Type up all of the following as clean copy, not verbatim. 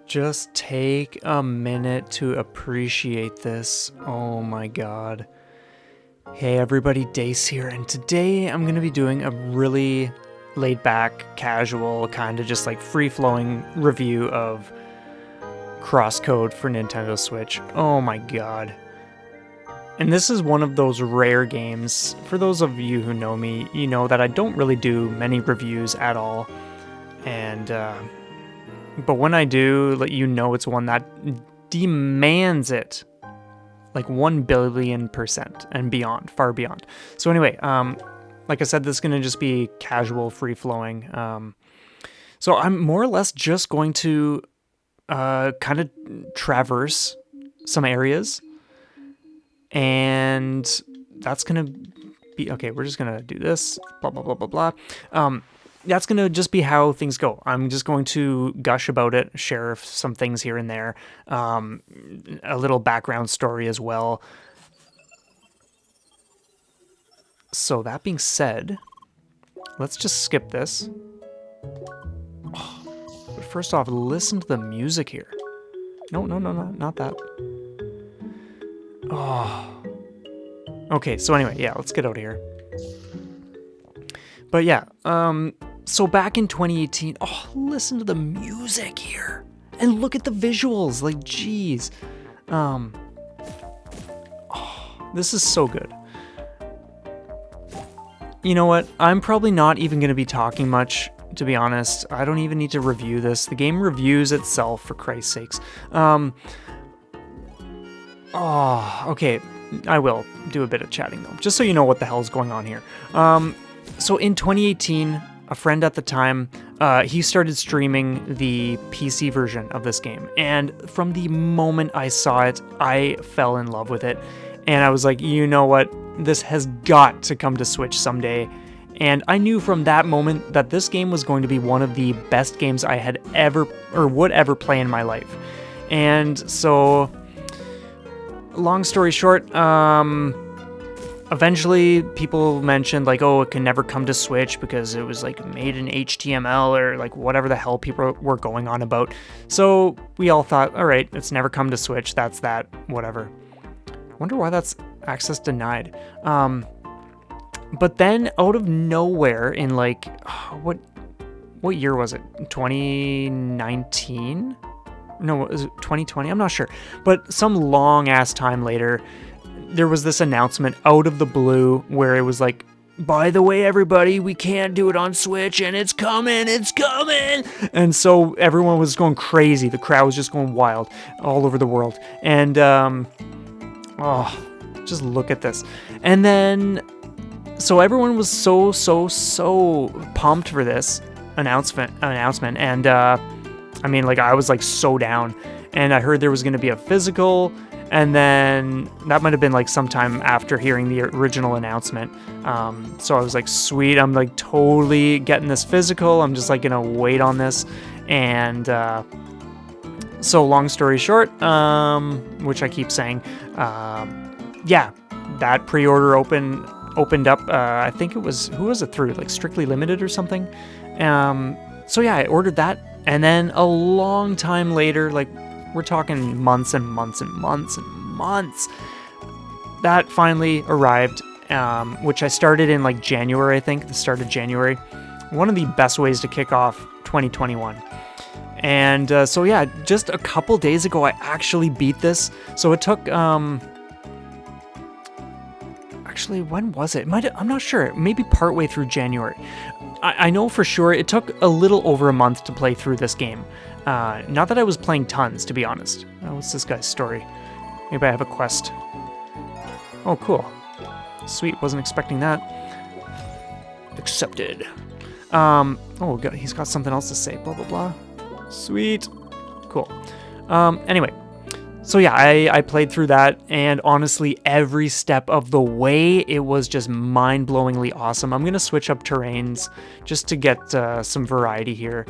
Just take a minute to appreciate this. Oh my god. Hey everybody, Dace here, and today I'm going to be doing a really laid-back, casual, kind of just like free-flowing review of CrossCode for Nintendo Switch. Oh my god. And this is one of those rare games. For those of you who know me, you know that I don't really do many reviews at all. And, but when I do, let you know it's one that demands it. Like 1,000,000,000% and beyond, far beyond. So anyway, like I said, this is going to just be casual, free-flowing. So I'm more or less just going to kind of traverse some areas. And that's going to be, okay, we're just going to do this, blah, blah, blah, blah, blah. That's going to just be how things go. I'm just going to gush about it, share some things here and there, a little background story as well. So that being said, let's just skip this. Oh, but first off, listen to the music here. No, not that. Oh. Okay, so anyway, yeah, let's get out of here. But yeah, so back in 2018, oh, listen to the music here. And look at the visuals, like, geez. Oh, this is so good. You know what? I'm probably not even going to be talking much, to be honest. I don't even need to review this. The game reviews itself, for Christ's sakes. Oh, okay. I will do a bit of chatting, though, just so you know what the hell's going on here. So in 2018, a friend at the time, he started streaming the PC version of this game. And from the moment I saw it, I fell in love with it. And I was like, you know what? This has got to come to Switch someday. And I knew from that moment that this game was going to be one of the best games I had ever or would ever play in my life. And so, long story short, eventually people mentioned like, oh, it can never come to Switch because it was like made in HTML or like whatever the hell people were going on about. So we all thought, all right, it's never come to Switch. That's that, whatever. Wonder why that's access denied. But then out of nowhere in like, what year was it? 2019? No, was it 2020? I'm not sure. But some long ass time later, there was this announcement out of the blue where it was like, by the way, everybody, we can't do it on Switch and it's coming. And so everyone was going crazy. The crowd was just going wild all over the world. And, oh, just look at this. And then, so everyone was so pumped for this announcement. And, I mean, like, I was like so down. And I heard there was going to be a physical. And then that might have been like sometime after hearing the original announcement. So I was like, sweet, I'm like totally getting this physical. I'm just like going to wait on this. And so long story short, which I keep saying, yeah, that pre-order opened up. I think it was, who was it through? Like Strictly Limited or something. So yeah, I ordered that. And then a long time later, like, we're talking months and months and months and months, that finally arrived, which I started in like January, I think, the start of January. One of the best ways to kick off 2021. And so yeah, just a couple days ago, I actually beat this. So it took, actually, when was it? I'm not sure, maybe partway through January. I know for sure it took a little over a month to play through this game. Not that I was playing tons, to be honest. What's this guy's story? Maybe I have a quest. Oh, cool. Sweet, wasn't expecting that. Accepted. Oh, he's got something else to say, blah, blah, blah. Sweet. Cool. Anyway. So yeah, I played through that, and honestly, every step of the way, it was just mind-blowingly awesome. I'm going to switch up terrains just to get some variety here.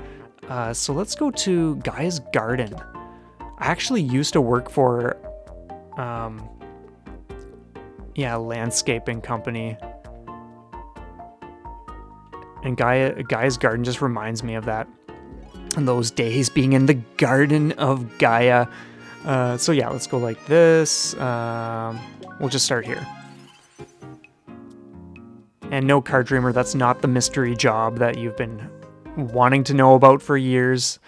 So let's go to Guy's Garden. I actually used to work for, yeah, a landscaping company. And Guy's Garden just reminds me of that. those days being in the Garden of Gaia. So yeah, let's go like this. We'll just start here. And no, Card Dreamer, that's not the mystery job that you've been wanting to know about for years.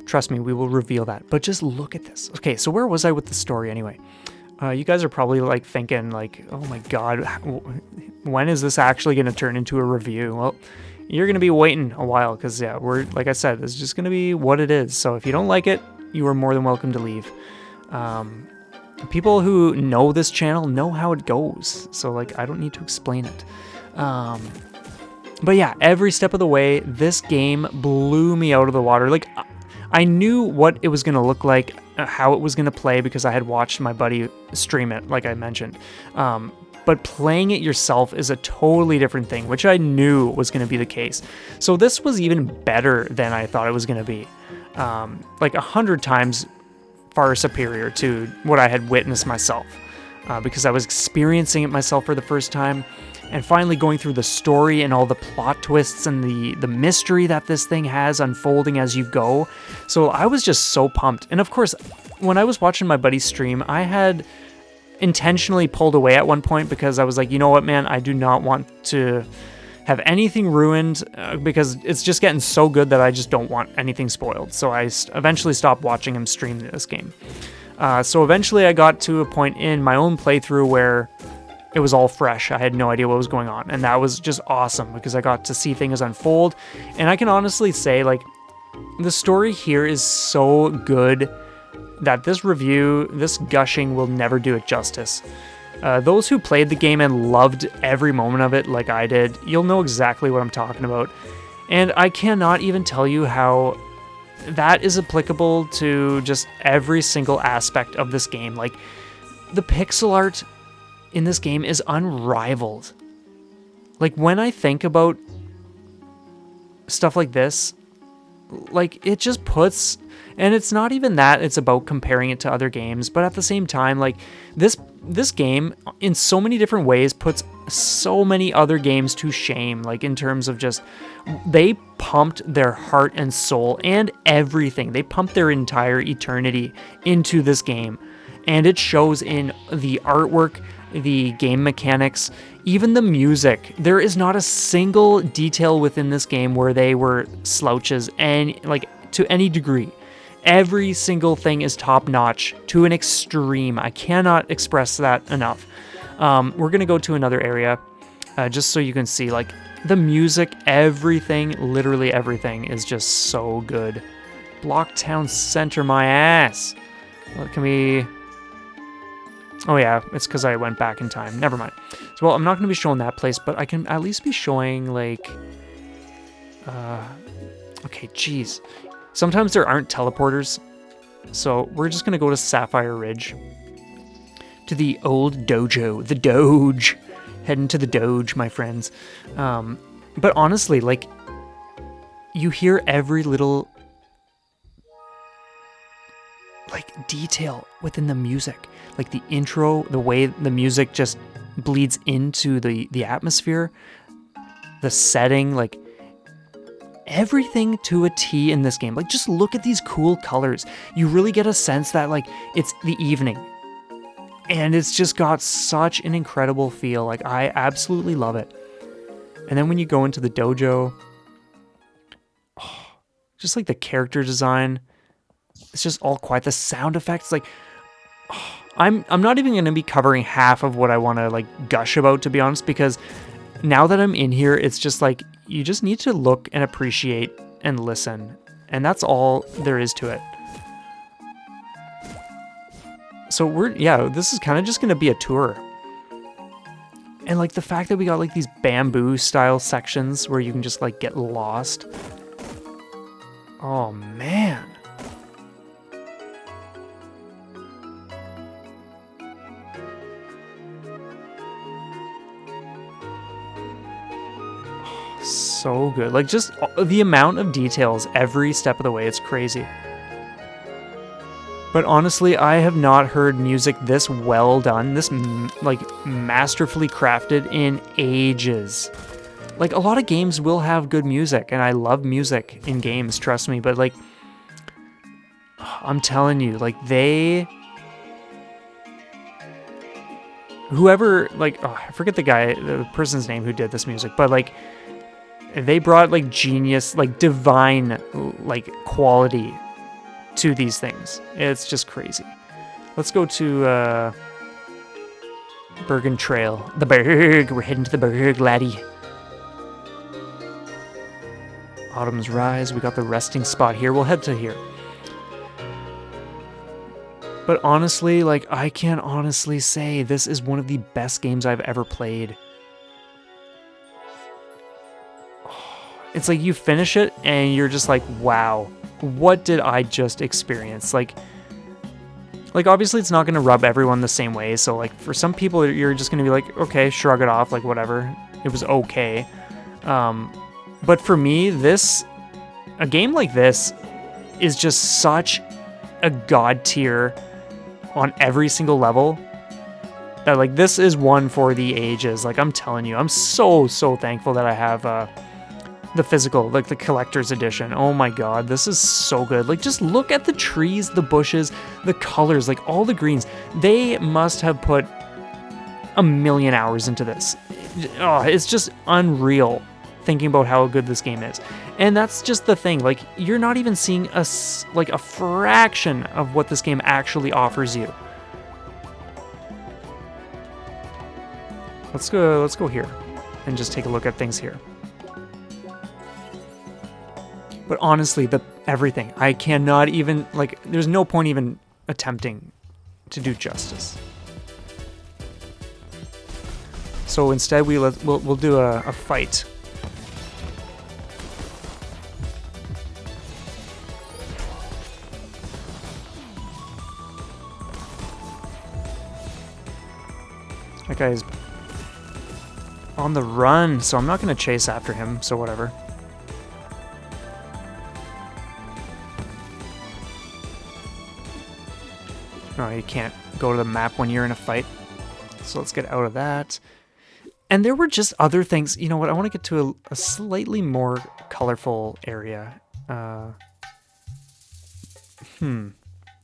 Trust me, we will reveal that. But just look at this. Okay, so where was I with the story anyway? You guys are probably like thinking like, oh my god, when is this actually going to turn into a review? Well, you're going to be waiting a while because, yeah, we're, like I said, it's just going to be what it is. So if you don't like it, you are more than welcome to leave. People who know this channel know how it goes. So, like, I don't need to explain it. But yeah, every step of the way, this game blew me out of the water. Like, I knew what it was going to look like, how it was going to play, because I had watched my buddy stream it, like I mentioned. But playing it yourself is a totally different thing, which I knew was going to be the case. So this was even better than I thought it was going to be. Like 100 times far superior to what I had witnessed myself. Because I was experiencing it myself for the first time. And finally going through the story and all the plot twists and the mystery that this thing has unfolding as you go. So I was just so pumped. And of course, when I was watching my buddy's stream, I had intentionally pulled away at one point because I was like, you know what, man, I do not want to have anything ruined because it's just getting so good that I just don't want anything spoiled. So I eventually stopped watching him stream this game. So eventually I got to a point in my own playthrough where it was all fresh. I had no idea what was going on. And that was just awesome because I got to see things unfold. And I can honestly say, like, the story here is so good that this review, this gushing, will never do it justice. Those who played the game and loved every moment of it like I did, you'll know exactly what I'm talking about. And I cannot even tell you how that is applicable to just every single aspect of this game. Like, the pixel art in this game is unrivaled. Like, when I think about stuff like this, like, it just puts, and it's not even that it's about comparing it to other games, but at the same time, like, this game in so many different ways puts so many other games to shame, like, in terms of just, they pumped their heart and soul and everything. They pumped their entire eternity into this game, and it shows in the artwork, the game mechanics, even the music. There is not a single detail within this game where they were slouches, and like, to any degree. Every single thing is top notch to an extreme. I cannot express that enough. We're gonna go to another area just so you can see, like, the music, everything, literally everything is just so good. Blocktown Center, my ass. What can we... Oh yeah, it's because I went back in time. Never mind. So, well, I'm not going to be showing that place, but I can at least be showing, like... Okay, geez. Sometimes there aren't teleporters, so we're just going to go to Sapphire Ridge. To the old dojo. The Doge. Heading to the Doge, my friends. But honestly, like, you hear every little, like, detail within the music. Like the intro, the way the music just bleeds into the atmosphere, the setting, like, everything to a T in this game. Like, just look at these cool colors. You really get a sense that, like, it's the evening. And it's just got such an incredible feel. Like, I absolutely love it. And then when you go into the dojo, just like the character design, it's just all quiet. The sound effects, like, I'm not even going to be covering half of what I want to, like, gush about, to be honest, because now that I'm in here, it's just like, you just need to look and appreciate and listen. And that's all there is to it. So this is kind of just going to be a tour. And, like, the fact that we got, like, these bamboo style sections where you can just, like, get lost. Oh, man. So good. Like, just the amount of details every step of the way, it's crazy. But honestly, I have not heard music this well done, this like masterfully crafted in ages. like, a lot of games will have good music, and I love music in games, trust me, but, like, I'm telling you, like, whoever, like, I forget the person's name who did this music, but, like, they brought, like, genius, like, divine, like, quality to these things. It's just crazy. Let's go to, Bergen Trail. The Berg! We're heading to the Berg, laddie. Autumn's Rise. We got the resting spot here. We'll head to here. But honestly, like, I can honestly say this is one of the best games I've ever played. It's like you finish it and you're just like, wow, what did I just experience? Like obviously it's not going to rub everyone the same way. So like for some people, you're just going to be like, okay, shrug it off, like whatever. It was okay. But for me, a game like this is just such a god tier on every single level that like this is one for the ages. Like I'm telling you, I'm so thankful that I have the physical, like the collector's edition. Oh my god, this is so good. Like just look at the trees, the bushes, the colors, like all the greens. They must have put a million hours into this. Oh, it's just unreal thinking about how good this game is. And that's just the thing, like you're not even seeing a fraction of what this game actually offers you. Let's go here and just take a look at things here. But honestly, everything, I cannot even, like, there's no point even attempting to do justice. So instead, we'll do a fight. That guy's on the run, so I'm not going to chase after him, so whatever. No, you can't go to the map when you're in a fight. So let's get out of that. And there were just other things. You know what? I want to get to a slightly more colorful area.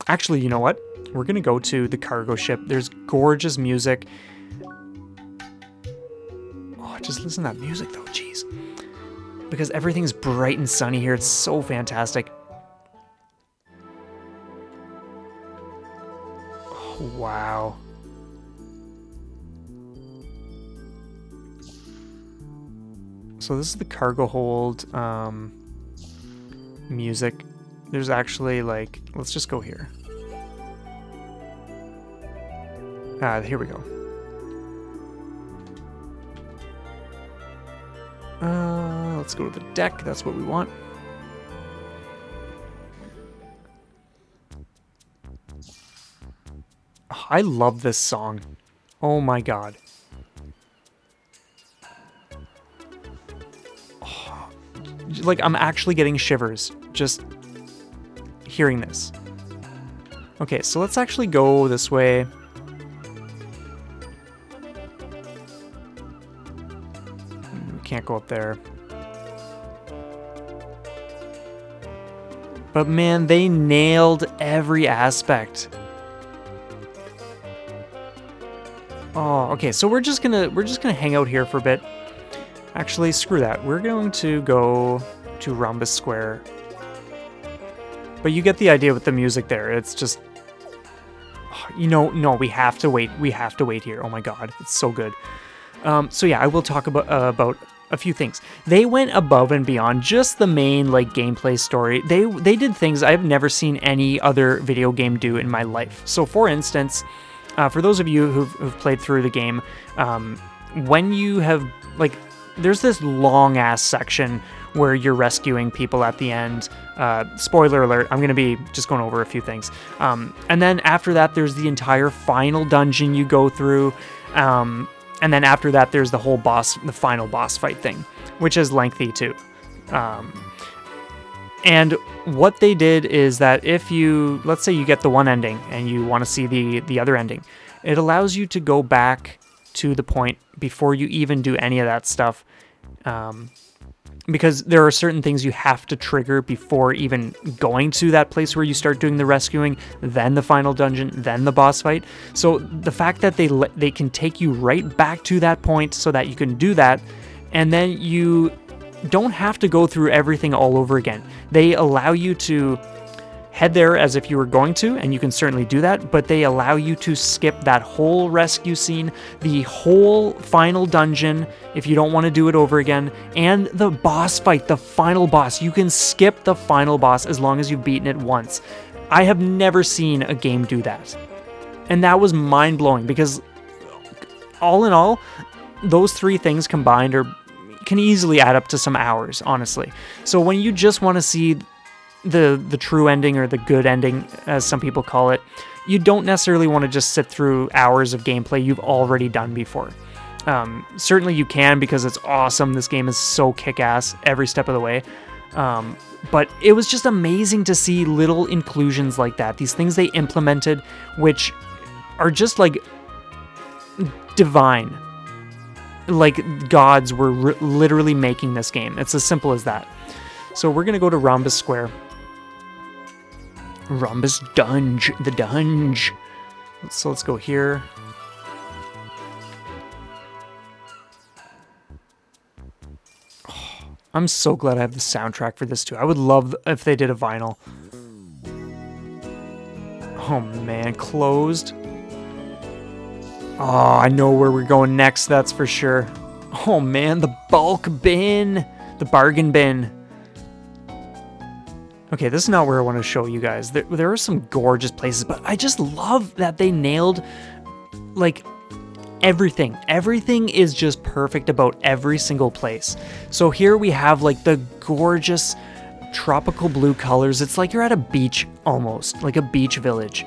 Actually, you know what? We're going to go to the cargo ship. There's gorgeous music. Oh, just listen to that music, though. Jeez. Because everything's bright and sunny here. It's so fantastic. Wow. So this is the cargo hold music. There's actually like, let's just go here. Here we go. Let's go to the deck. That's what we want. I love this song. Oh my god. Oh, like, I'm actually getting shivers just hearing this. Okay, so let's actually go this way. We can't go up there. But man, they nailed every aspect. Oh, okay, so we're just gonna hang out here for a bit. Actually, screw that. We're going to go to Rhombus Square. But you get the idea with the music there. It's just, no, we have to wait. We have to wait here. Oh my god, it's so good. So yeah, I will talk about a few things. They went above and beyond just the main like gameplay story. They did things I've never seen any other video game do in my life. So for instance, for those of you who've played through the game, when you have, like, there's this long-ass section where you're rescuing people at the end. Spoiler alert, I'm going to be just going over a few things. And then after that, there's the entire final dungeon you go through. And then after that, there's the final boss fight thing, which is lengthy too. And what they did is that if you, let's say you get the one ending and you want to see the other ending, it allows you to go back to the point before you even do any of that stuff Because there are certain things you have to trigger before even going to that place where you start doing the rescuing, then the final dungeon, then the boss fight. So the fact that they can take you right back to that point so that you can do that, and then you don't have to go through everything all over again. They allow you to head there as if you were going to, and you can certainly do that, but they allow you to skip that whole rescue scene, the whole final dungeon, if you don't want to do it over again, and the boss fight, the final boss. You can skip the final boss as long as you've beaten it once. I have never seen a game do that. And that was mind-blowing, because all in all, those three things combined can easily add up to some hours, honestly. So when you just want to see the true ending, or the good ending, as some people call it, you don't necessarily want to just sit through hours of gameplay you've already done before. Certainly you can, because it's awesome. This game is so kick-ass every step of the way. But it was just amazing to see little inclusions like that. These things they implemented, which are just like divine. Like gods were literally making this game. It's as simple as that. So we're going to go to Rhombus Square. Rhombus Dunge, the Dunge. So let's go here. Oh, I'm so glad I have the soundtrack for this too. I would love if they did a vinyl. Oh man, closed. Oh, I know where we're going next, that's for sure. Oh man, the bulk bin. The bargain bin. Okay, this is not where I want to show you guys. There are some gorgeous places, but I just love that they nailed, like, everything. Everything is just perfect about every single place. So here we have, like, the gorgeous tropical blue colors. It's like you're at a beach almost, like a beach village.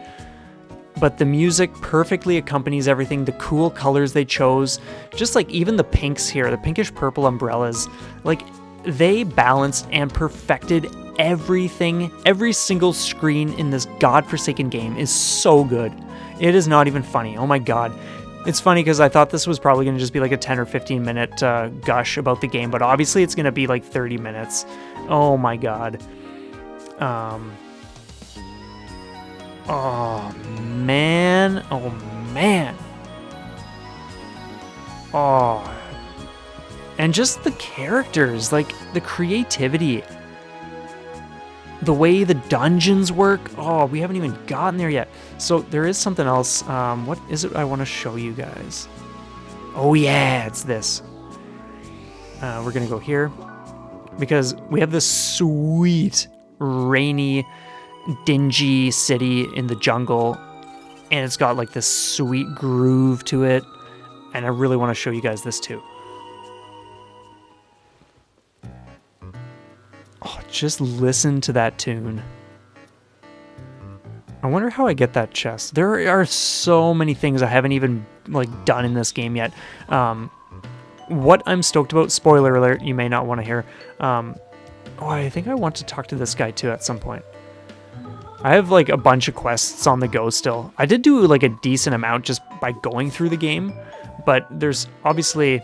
But the music perfectly accompanies everything. The cool colors they chose, just like even the pinks here, the pinkish purple umbrellas, like they balanced and perfected everything. Every single screen in this godforsaken game is so good. It is not even funny. Oh my god. It's funny because I thought this was probably going to just be like a 10 or 15 minute gush about the game, but obviously it's going to be like 30 minutes. Oh my god. Oh man. Oh man. Oh. And just the characters, like the creativity. The way the dungeons work. Oh, we haven't even gotten there yet. So there is something else. What is it I want to show you guys? Oh yeah, it's this. We're going to go here. Because we have this sweet, rainy, dingy city in the jungle. And it's got like this sweet groove to it. And I really want to show you guys this too. Oh, just listen to that tune. I wonder how I get that chest. There are so many things I haven't even like done in this game yet. What I'm stoked about, spoiler alert, you may not want to hear. Oh, I think I want to talk to this guy too at some point. I have like a bunch of quests on the go still. I did do like a decent amount just by going through the game, but there's obviously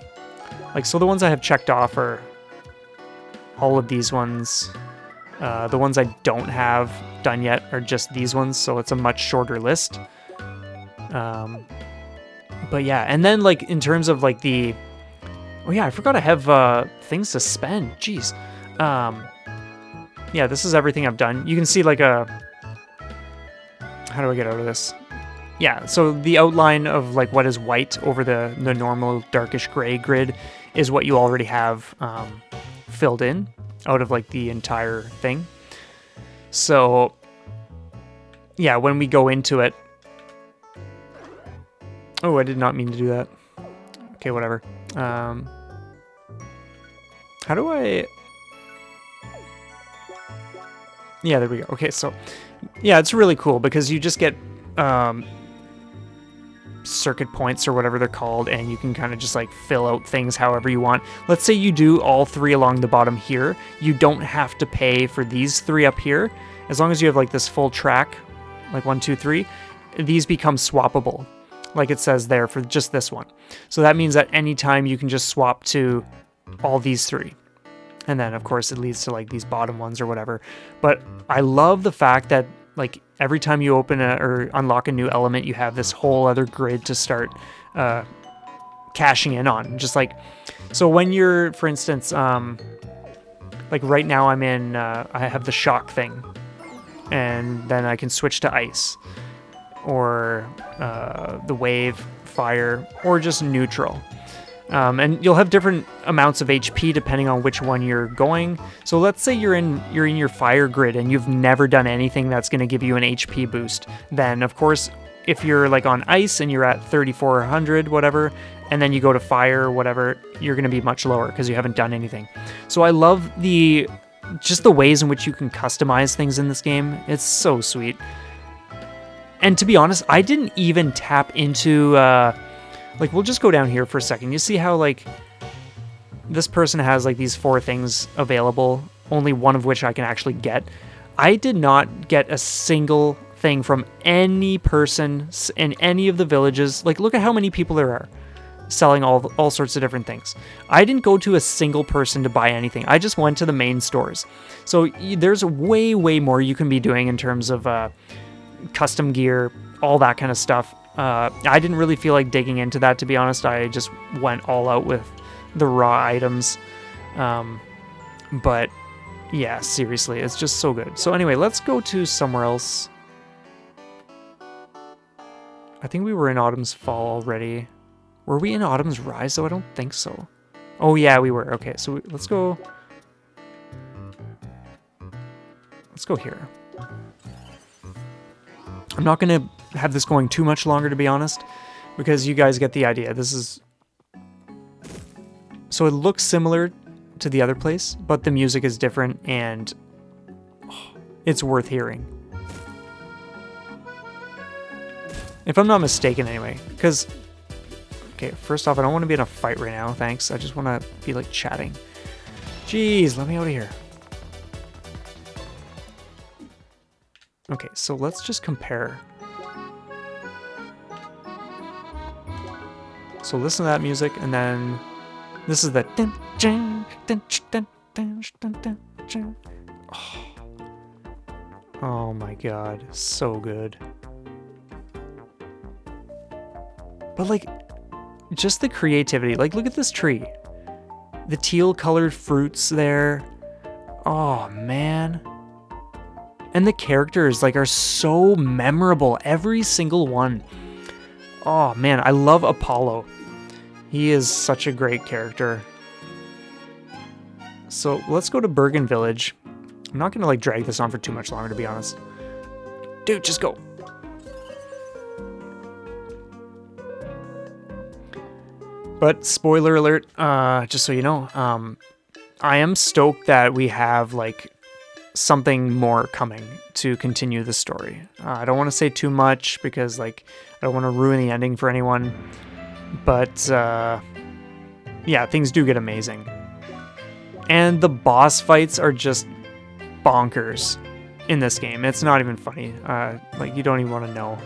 like, so the ones I have checked off are all of these ones. The ones I don't have done yet are just these ones, so it's a much shorter list. But yeah, and then like in terms of like the... Oh yeah, I forgot I have things to spend. Jeez. Yeah, this is everything I've done. You can see like a... How do I get out of this? Yeah, so the outline of like what is white over the normal darkish gray grid is what you already have filled in out of like the entire thing. So yeah, when we go into it... Oh, I did not mean to do that. Okay, whatever. How do I... Yeah, there we go. Okay, so yeah, it's really cool because you just get circuit points or whatever they're called, and you can kind of just like fill out things however you want. Let's say you do all three along the bottom here. You don't have to pay for these three up here. As long as you have like this full track, like 1, 2, 3, these become swappable, like it says there for just this one. So that means that anytime you can just swap to all these 3. And then, of course, it leads to, like, these bottom ones or whatever. But I love the fact that, like, every time you open or unlock a new element, you have this whole other grid to start cashing in on. Just like, so when you're, for instance, like right now I'm in, I have the shock thing. And then I can switch to ice. Or the wave, fire, or just neutral. And you'll have different amounts of HP depending on which one you're going. So let's say you're in your fire grid and you've never done anything that's going to give you an HP boost. Then, of course, if you're like on ice and you're at 3,400, whatever, and then you go to fire or whatever, you're going to be much lower because you haven't done anything. So I love just the ways in which you can customize things in this game. It's so sweet. And to be honest, I didn't even tap into... like, we'll just go down here for a second. You see how, like, this person has, like, these 4 things available, only one of which I can actually get. I did not get a single thing from any person in any of the villages. Like, look at how many people there are selling all sorts of different things. I didn't go to a single person to buy anything. I just went to the main stores. So there's way, way more you can be doing in terms of custom gear, all that kind of stuff. I didn't really feel like digging into that, to be honest. I just went all out with the raw items. But yeah, seriously, it's just so good. So anyway, let's go to somewhere else. I think we were in Autumn's Fall already. Were we in Autumn's Rise, though? I don't think so. Oh yeah, we were. Okay, so let's go... Let's go here. I'm not going to have this going too much longer, to be honest, because you guys get the idea. This is... So it looks similar to the other place, but the music is different, and it's worth hearing. If I'm not mistaken, anyway, because... Okay, first off, I don't want to be in a fight right now, thanks. I just want to be, like, chatting. Jeez, let me out of here. Okay, so let's just compare. So listen to that music, and then this is the... Oh my god, so good. But, like, just the creativity. Like, look at this tree. The teal colored fruits there. Oh, man. And the characters, like, are so memorable. Every single one. Oh, man. I love Apollo. He is such a great character. So, let's go to Bergen Village. I'm not going to, like, drag this on for too much longer, to be honest. Dude, just go. But spoiler alert, just so you know, I am stoked that we have, like, something more coming to continue the story. I don't want to say too much because, like, I don't want to ruin the ending for anyone. But, yeah, things do get amazing. And the boss fights are just bonkers in this game. It's not even funny. Like, you don't even want to know.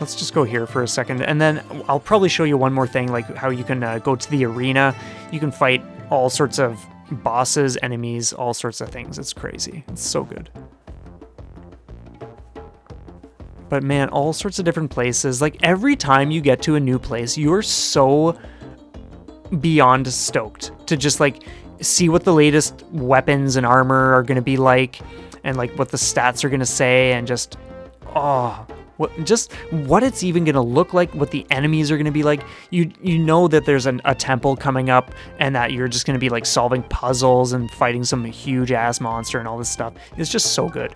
Let's just go here for a second, and then I'll probably show you one more thing, like how you can go to the arena. You can fight all sorts of bosses, enemies, all sorts of things. It's crazy. It's so good. But man, all sorts of different places. Like, every time you get to a new place, you're so beyond stoked to just, like, see what the latest weapons and armor are going to be like, and, like, what the stats are going to say, and just, oh... just what it's even going to look like, what the enemies are going to be like. You know that there's a temple coming up, and that you're just going to be, like, solving puzzles and fighting some huge ass monster and all this stuff. It's just so good.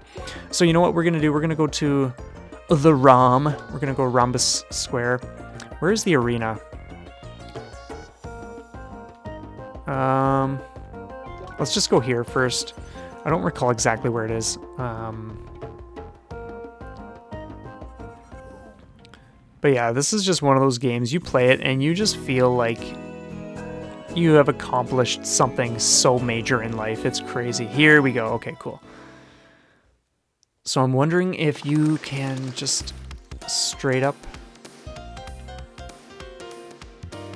So you know what we're going to do? We're going to go to the ROM. We're going to go Rhombus Square. Where's the arena? Let's just go here first. I don't recall exactly where it is. But yeah, this is just one of those games, you play it and you just feel like you have accomplished something so major in life. It's crazy. Here we go. Okay, cool. So I'm wondering if you can just straight up.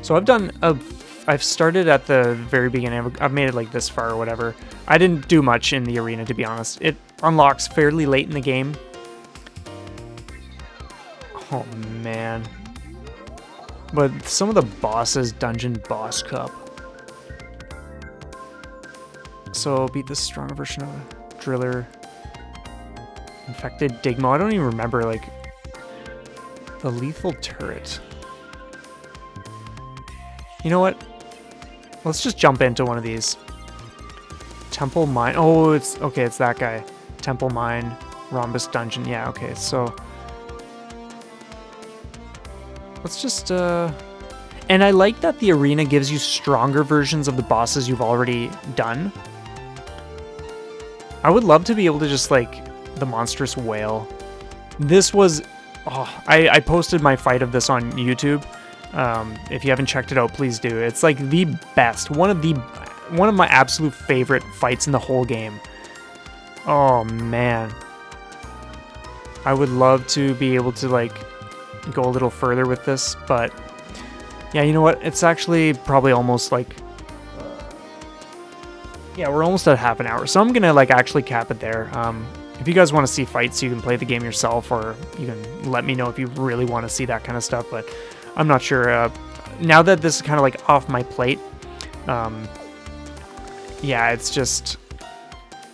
So I've done I've started at the very beginning. I've made it like this far or whatever. I didn't do much in the arena, to be honest. It unlocks fairly late in the game. Oh man. But some of the bosses, Dungeon Boss Cup. So beat the stronger version of Driller. Infected Digmo. I don't even remember, like, the lethal turret. You know what? Let's just jump into one of these. Temple Mine. Oh, it's okay. It's that guy. Temple Mine, Rhombus Dungeon. Yeah. Okay. So let's just. And I like that the arena gives you stronger versions of the bosses you've already done. I would love to be able to just like the monstrous whale. This was. Oh, I posted my fight of this on YouTube. If you haven't checked it out, please do. It's like the best, one of my absolute favorite fights in the whole game. Oh man, I would love to be able to like go a little further with this, but yeah, you know what? It's actually probably almost like, yeah, we're almost at half an hour, so I'm gonna like actually cap it there. If you guys want to see fights, you can play the game yourself, or you can let me know if you really want to see that kind of stuff, but I'm not sure. Now that this is kind of like off my plate, yeah, it's just,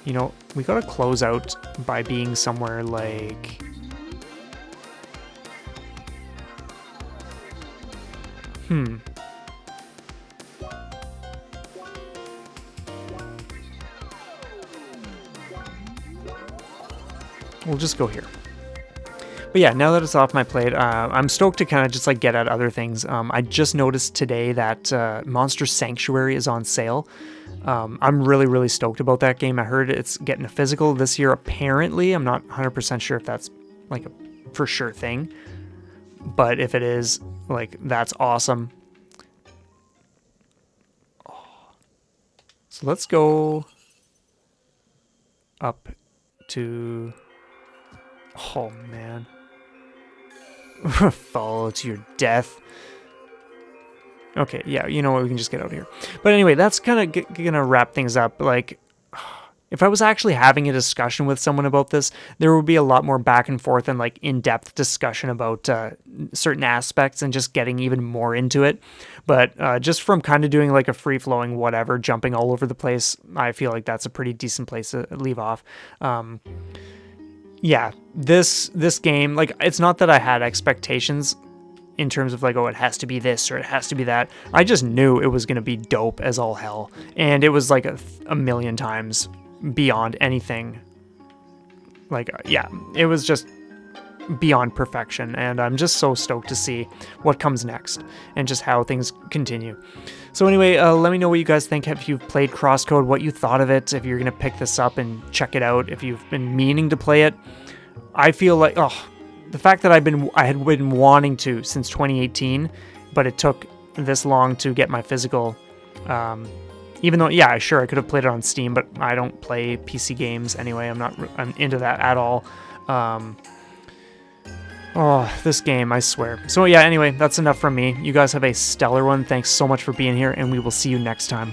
you know, we gotta close out by being somewhere like, we'll just go here. But yeah, now that it's off my plate, I'm stoked to kind of just like get at other things. I just noticed today that Monster Sanctuary is on sale. I'm really, really stoked about that game. I heard it's getting a physical this year, apparently. I'm not 100% sure if that's like a for sure thing. But if it is, like, that's awesome. Oh. So let's go up to... Oh, man. Follow to your death. Okay, yeah, you know what, we can just get out of here. But anyway, that's kind of gonna wrap things up. Like, if I was actually having a discussion with someone about this, there would be a lot more back and forth and like in-depth discussion about certain aspects and just getting even more into it. But just from kind of doing like a free-flowing whatever, jumping all over the place, I feel like that's a pretty decent place to leave off. Yeah, this game, like, it's not that I had expectations in terms of like, oh, it has to be this or it has to be that. I just knew it was going to be dope as all hell. And it was like a million times beyond anything. Like, yeah, it was just beyond perfection. And I'm just so stoked to see what comes next and just how things continue. So anyway, let me know what you guys think. If you've played CrossCode, what you thought of it, if you're going to pick this up and check it out, if you've been meaning to play it. I feel like, the fact that I had been wanting to since 2018, but it took this long to get my physical, even though, yeah, sure, I could have played it on Steam, but I don't play PC games anyway. I'm into that at all. Oh, this game, I swear. So yeah, anyway, that's enough from me. You guys have a stellar one. Thanks so much for being here, and we will see you next time.